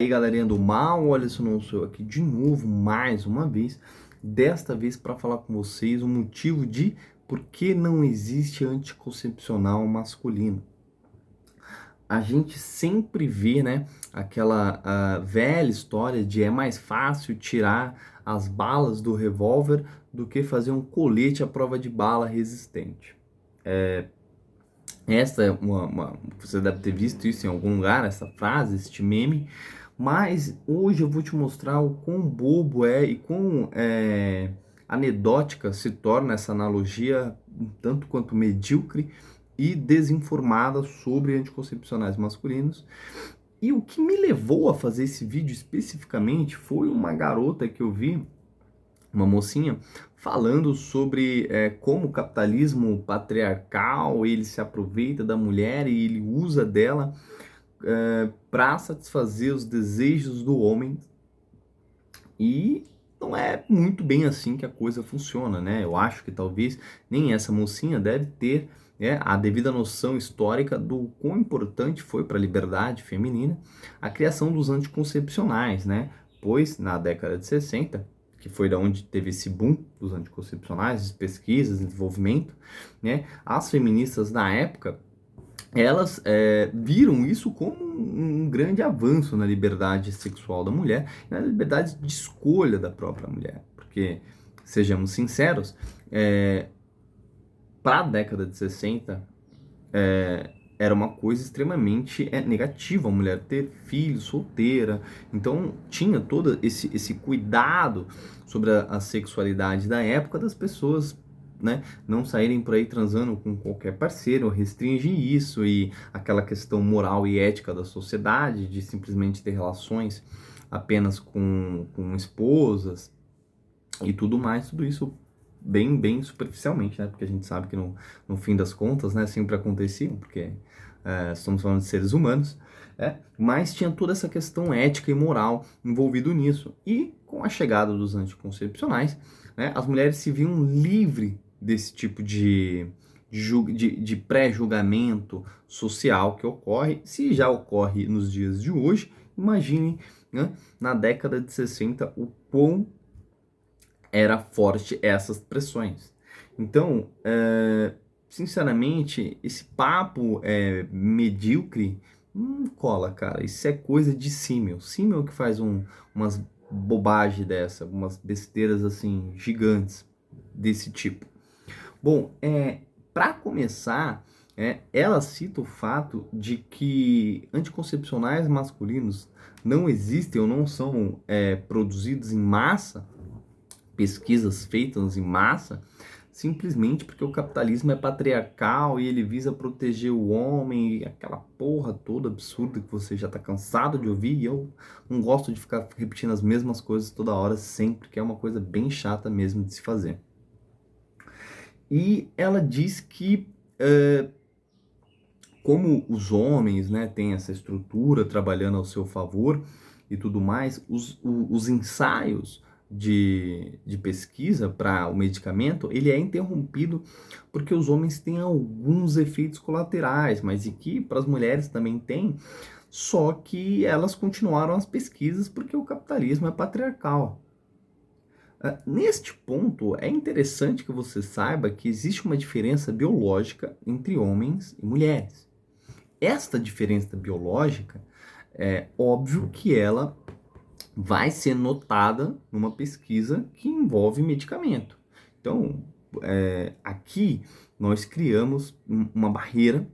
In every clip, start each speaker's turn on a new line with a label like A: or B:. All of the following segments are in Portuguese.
A: E aí, galerinha do mal, olha, se não sou eu aqui de novo, mais uma vez, desta vez para falar com vocês o motivo de por que não existe anticoncepcional masculino. A gente sempre vê, né, aquela velha história de é mais fácil tirar as balas do revólver do que fazer um colete à prova de bala resistente. Essa é você deve ter visto isso em algum lugar, essa frase, este meme. Mas hoje eu vou te mostrar o quão bobo é e quão anedótica se torna essa analogia, um tanto quanto medíocre e desinformada sobre anticoncepcionais masculinos. E o que me levou a fazer esse vídeo especificamente foi uma garota que eu vi, uma mocinha, falando sobre como o capitalismo patriarcal ele se aproveita da mulher e ele usa dela para satisfazer os desejos do homem. E não é muito bem assim que a coisa funciona, né? Eu acho que talvez nem essa mocinha deve ter a devida noção histórica do quão importante foi para a liberdade feminina a criação dos anticoncepcionais, né? Pois na década de 60, que foi da onde teve esse boom dos anticoncepcionais, de pesquisas, desenvolvimento, né? As feministas na época elas viram isso como um grande avanço na liberdade sexual da mulher, na liberdade de escolha da própria mulher. Porque, sejamos sinceros, para a década de 60, era uma coisa extremamente negativa a mulher ter filho, solteira. Então, tinha todo esse cuidado sobre a sexualidade da época das pessoas, né, não saírem por aí transando com qualquer parceiro, restringe isso e aquela questão moral e ética da sociedade de simplesmente ter relações apenas com esposas e tudo mais, tudo isso bem superficialmente, né, porque a gente sabe que no fim das contas, né, sempre acontecia, porque estamos falando de seres humanos, mas tinha toda essa questão ética e moral envolvido nisso. E com a chegada dos anticoncepcionais, né, as mulheres se viam livres desse tipo de pré-julgamento social que ocorre, se já ocorre nos dias de hoje, imagine, né, na década de 60 o quão era forte essas pressões. Então, sinceramente, esse papo medíocre não cola, cara. Isso é coisa de símil. Símil que faz umas bobagens dessa, umas besteiras assim gigantes desse tipo. Bom, para começar, ela cita o fato de que anticoncepcionais masculinos não existem ou não são produzidos em massa, pesquisas feitas em massa, simplesmente porque o capitalismo é patriarcal e ele visa proteger o homem e aquela porra toda absurda que você já está cansado de ouvir. E eu não gosto de ficar repetindo as mesmas coisas toda hora, sempre, que é uma coisa bem chata mesmo de se fazer. E ela diz que como os homens, né, têm essa estrutura trabalhando ao seu favor e tudo mais, os ensaios de pesquisa para o medicamento, ele é interrompido porque os homens têm alguns efeitos colaterais, mas e que para as mulheres também tem, só que elas continuaram as pesquisas porque o capitalismo é patriarcal. Neste ponto, é interessante que você saiba que existe uma diferença biológica entre homens e mulheres. Esta diferença biológica, é óbvio que ela vai ser notada numa pesquisa que envolve medicamento. Então, aqui nós criamos uma barreira,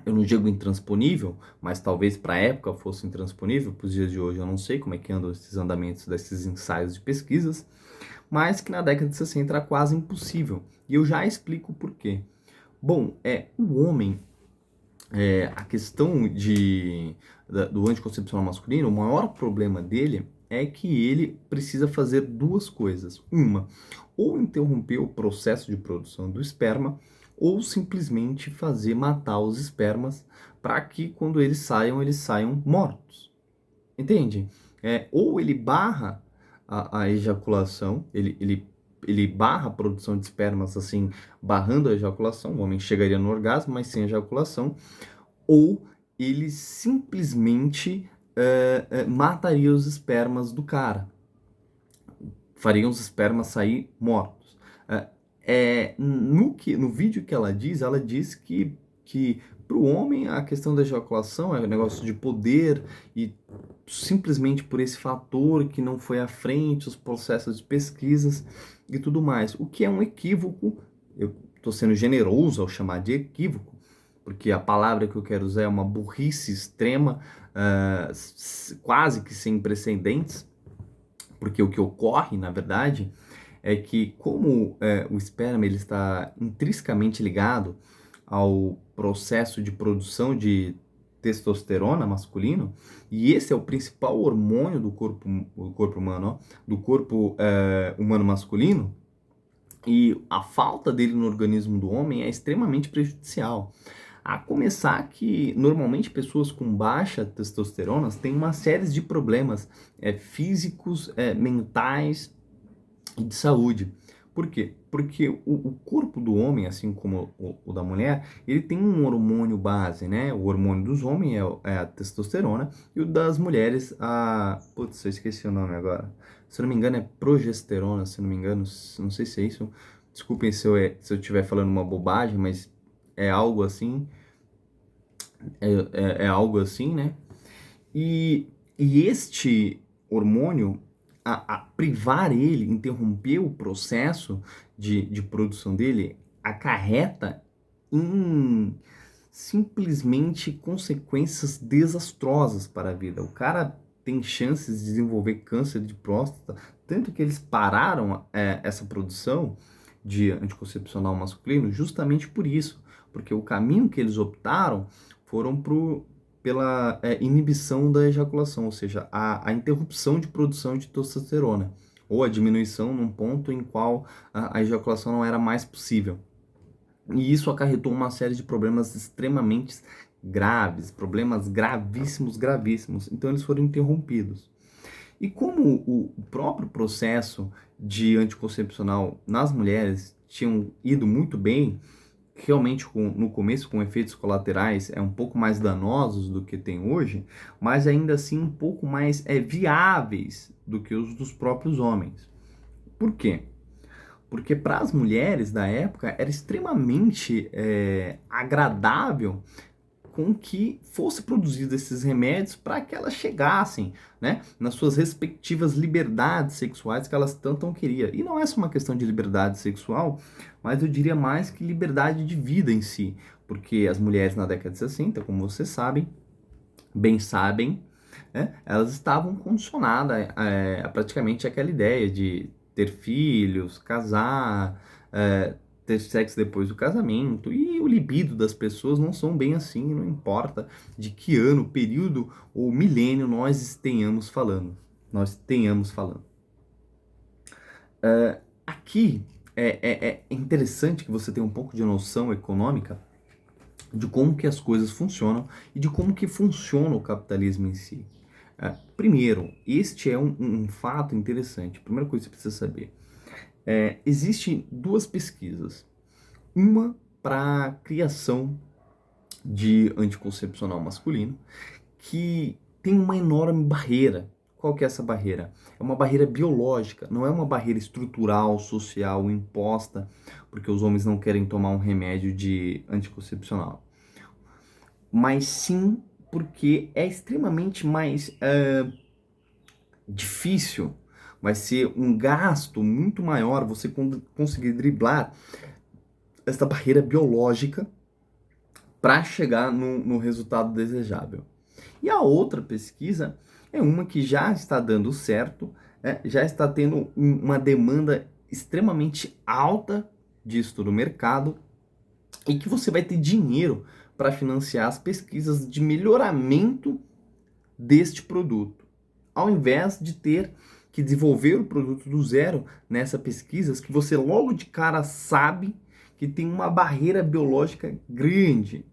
A: eu não digo intransponível, mas talvez para a época fosse intransponível, para os dias de hoje eu não sei como é que andam esses andamentos desses ensaios de pesquisas, mas que na década de 60 era quase impossível. E eu já explico o porquê. Bom, o homem, a questão do anticoncepcional masculino, o maior problema dele é que ele precisa fazer duas coisas. Uma, ou interromper o processo de produção do esperma, ou simplesmente fazer matar os espermas para que quando eles saiam mortos. Entende? Ou ele barra a ejaculação, ele barra a produção de espermas, assim, barrando a ejaculação, o homem chegaria no orgasmo, mas sem ejaculação, ou ele simplesmente mataria os espermas do cara, fariam os espermas sair mortos. No vídeo que ela diz que para o homem a questão da ejaculação é um negócio de poder e simplesmente por esse fator que não foi à frente, os processos de pesquisas e tudo mais. O que é um equívoco, eu estou sendo generoso ao chamar de equívoco, porque a palavra que eu quero usar é uma burrice extrema, quase que sem precedentes, porque o que ocorre, na verdade, é que como o esperma ele está intrinsecamente ligado ao processo de produção de testosterona masculino, e esse é o principal hormônio do corpo humano, ó, do corpo humano masculino, e a falta dele no organismo do homem é extremamente prejudicial. A começar que, normalmente, pessoas com baixa testosterona têm uma série de problemas físicos, mentais e de saúde. Por quê? Porque o corpo do homem, assim como o da mulher, ele tem um hormônio base, né? O hormônio dos homens é a testosterona e o das mulheres, Putz, eu esqueci o nome agora. Se eu não me engano, é progesterona, se eu não me engano, não sei se é isso. Desculpem se eu estiver falando uma bobagem, mas é algo assim. É algo assim, né? E este hormônio, a privar ele, interromper o processo de produção dele, acarreta em simplesmente consequências desastrosas para a vida. O cara tem chances de desenvolver câncer de próstata, tanto que eles pararam essa produção de anticoncepcional masculino justamente por isso, porque o caminho que eles optaram foram pela inibição da ejaculação, ou seja, a interrupção de produção de testosterona, ou a diminuição num ponto em qual a ejaculação não era mais possível. E isso acarretou uma série de problemas extremamente graves, problemas gravíssimos, gravíssimos. Então eles foram interrompidos. E como o próprio processo de anticoncepcional nas mulheres tinham ido muito bem, realmente no começo com efeitos colaterais um pouco mais danosos do que tem hoje, mas ainda assim um pouco mais viáveis do que os dos próprios homens. Por quê? Porque para as mulheres da época era extremamente agradável com que fosse produzido esses remédios para que elas chegassem, né, nas suas respectivas liberdades sexuais que elas tanto queriam. E não é só uma questão de liberdade sexual, mas eu diria mais que liberdade de vida em si, porque as mulheres na década de 60, como vocês sabem, bem sabem, né, elas estavam condicionadas a praticamente aquela ideia de ter filhos, casar, ter sexo depois do casamento, e o libido das pessoas não são bem assim, não importa de que ano, período ou milênio nós tenhamos falando. Aqui é interessante que você tenha um pouco de noção econômica de como que as coisas funcionam e de como que funciona o capitalismo em si. Primeiro, este é um fato interessante. A primeira coisa que você precisa saber. Existem duas pesquisas. Uma para a criação de anticoncepcional masculino, que tem uma enorme barreira. Qual que é essa barreira? É uma barreira biológica, não é uma barreira estrutural, social, imposta, porque os homens não querem tomar um remédio de anticoncepcional. Mas sim porque é extremamente mais difícil, vai ser um gasto muito maior você conseguir driblar essa barreira biológica para chegar no resultado desejável. E a outra pesquisa é uma que já está dando certo, já está tendo uma demanda extremamente alta disso no mercado e que você vai ter dinheiro para financiar as pesquisas de melhoramento deste produto, ao invés de ter que desenvolver o produto do zero nessa pesquisa que você logo de cara sabe que tem uma barreira biológica grande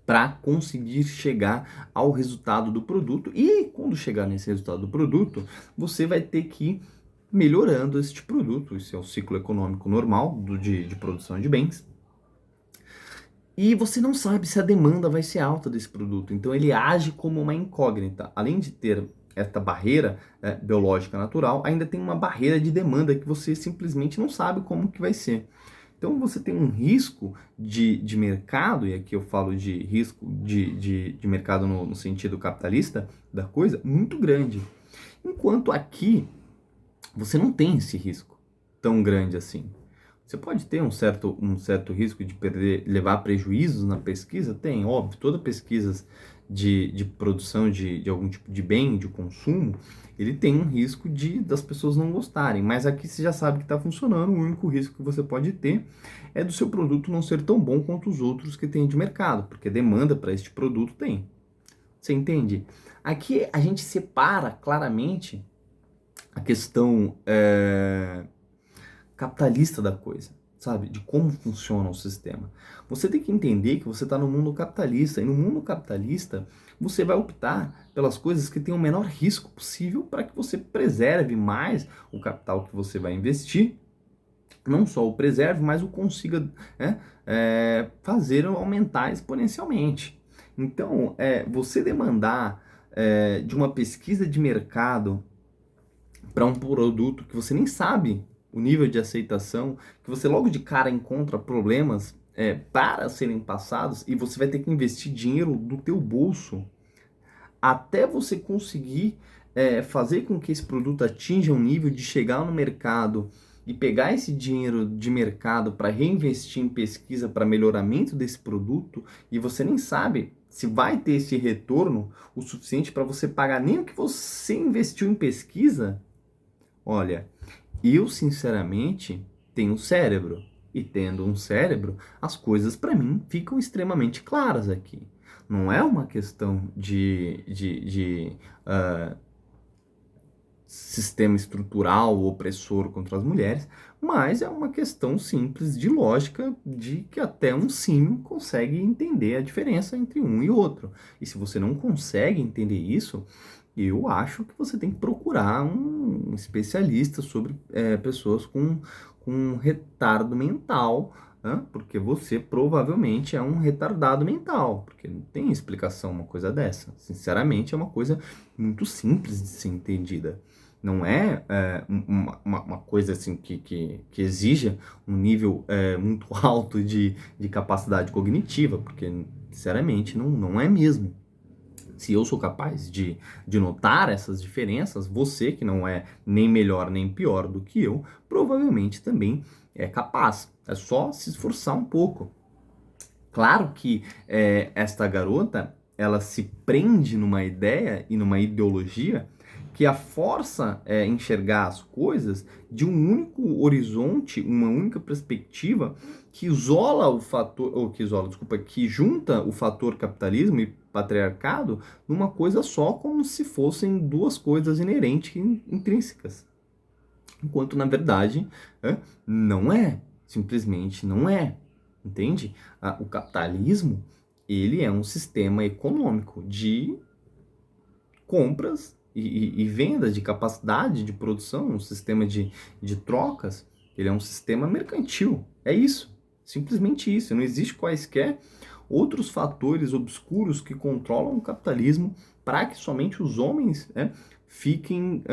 A: para conseguir chegar ao resultado do produto. E quando chegar nesse resultado do produto, você vai ter que ir melhorando este produto. Esse é o ciclo econômico normal de produção de bens. E você não sabe se a demanda vai ser alta desse produto. Então ele age como uma incógnita. Além de ter esta barreira biológica natural, ainda tem uma barreira de demanda que você simplesmente não sabe como que vai ser. Então você tem um risco de mercado, e aqui eu falo de risco de mercado no sentido capitalista da coisa, muito grande. Enquanto aqui você não tem esse risco tão grande assim. Você pode ter um certo risco de perder, levar prejuízos na pesquisa? Tem, óbvio. Toda pesquisa de produção de algum tipo de bem, de consumo, ele tem um risco das pessoas não gostarem. Mas aqui você já sabe que está funcionando. O único risco que você pode ter é do seu produto não ser tão bom quanto os outros que tem de mercado, porque demanda para este produto tem. Você entende? Aqui a gente separa claramente a questão capitalista da coisa, sabe? De como funciona o sistema. Você tem que entender que você está no mundo capitalista, e no mundo capitalista você vai optar pelas coisas que têm o menor risco possível para que você preserve mais o capital que você vai investir, não só o preserve, mas o consiga fazer aumentar exponencialmente. Então, você demandar de uma pesquisa de mercado para um produto que você nem sabe o nível de aceitação, que você logo de cara encontra problemas para serem passados e você vai ter que investir dinheiro do teu bolso até você conseguir fazer com que esse produto atinja um nível de chegar no mercado e pegar esse dinheiro de mercado para reinvestir em pesquisa para melhoramento desse produto, e você nem sabe se vai ter esse retorno o suficiente para você pagar nem o que você investiu em pesquisa. Olha, eu sinceramente tenho cérebro. E tendo um cérebro, as coisas para mim ficam extremamente claras aqui. Não é uma questão de sistema estrutural opressor contra as mulheres, mas é uma questão simples de lógica, de que até um símio consegue entender a diferença entre um e outro. E se você não consegue entender isso, eu acho que você tem que procurar um especialista sobre pessoas com retardo mental, né? Porque você provavelmente é um retardado mental, porque não tem explicação uma coisa dessa. Sinceramente, é uma coisa muito simples de ser entendida. Não é, uma coisa assim que exija um nível muito alto de capacidade cognitiva, porque, sinceramente, não é mesmo. Se eu sou capaz de notar essas diferenças, você, que não é nem melhor nem pior do que eu, provavelmente também é capaz. É só se esforçar um pouco. Claro que esta garota, ela se prende numa ideia e numa ideologia que a força enxergar as coisas de um único horizonte, uma única perspectiva que isola o fator, ou que isola, desculpa, que junta o fator capitalismo e patriarcado numa coisa só, como se fossem duas coisas inerentes e intrínsecas. Enquanto, na verdade, não é. Simplesmente não é. Entende? O capitalismo, ele é um sistema econômico de compras e vendas, de capacidade de produção, um sistema de trocas. Ele é um sistema mercantil. É isso. Simplesmente isso. Não existe quaisquer outros fatores obscuros que controlam o capitalismo para que somente os homens fiquem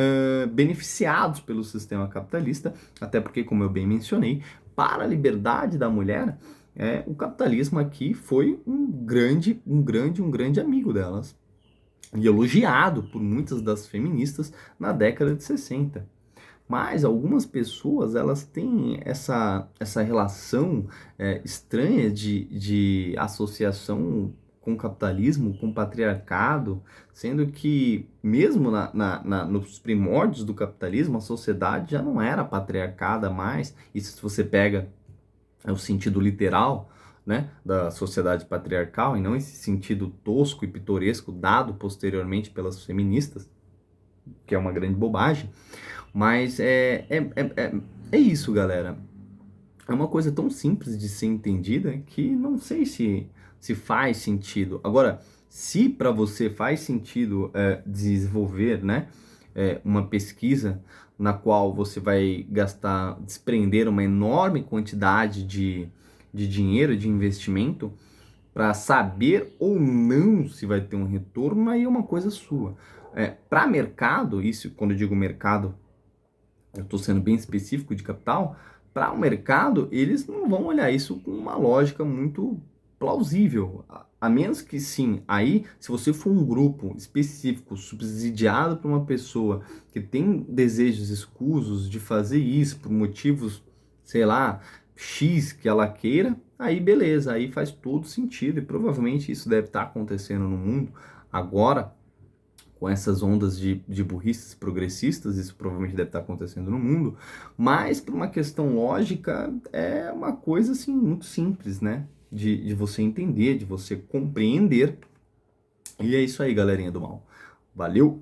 A: beneficiados pelo sistema capitalista, até porque, como eu bem mencionei, para a liberdade da mulher, o capitalismo aqui foi um grande amigo delas, e elogiado por muitas das feministas na década de 60. Mas algumas pessoas, elas têm essa relação estranha de associação com o capitalismo, com o patriarcado, sendo que mesmo nos primórdios do capitalismo, a sociedade já não era patriarcada mais. Isso, se você pega o sentido literal, né, da sociedade patriarcal, e não esse sentido tosco e pitoresco dado posteriormente pelas feministas, que é uma grande bobagem. Mas é isso, galera. É uma coisa tão simples de ser entendida que não sei se faz sentido. Agora, se para você faz sentido desenvolver, né, uma pesquisa na qual você vai desprender uma enorme quantidade de dinheiro, de investimento, para saber ou não se vai ter um retorno, aí é uma coisa sua. Para mercado, isso quando eu digo mercado, eu estou sendo bem específico de capital, para o mercado, eles não vão olhar isso com uma lógica muito plausível. A menos que sim, aí, se você for um grupo específico, subsidiado por uma pessoa que tem desejos escusos de fazer isso por motivos, sei lá, X que ela queira, aí beleza, aí faz todo sentido e provavelmente isso deve estar acontecendo no mundo agora com essas ondas de burrices progressistas, isso provavelmente deve estar acontecendo no mundo, mas por uma questão lógica é uma coisa assim muito simples, né? De você entender, de você compreender. E é isso aí, galerinha do mal. Valeu!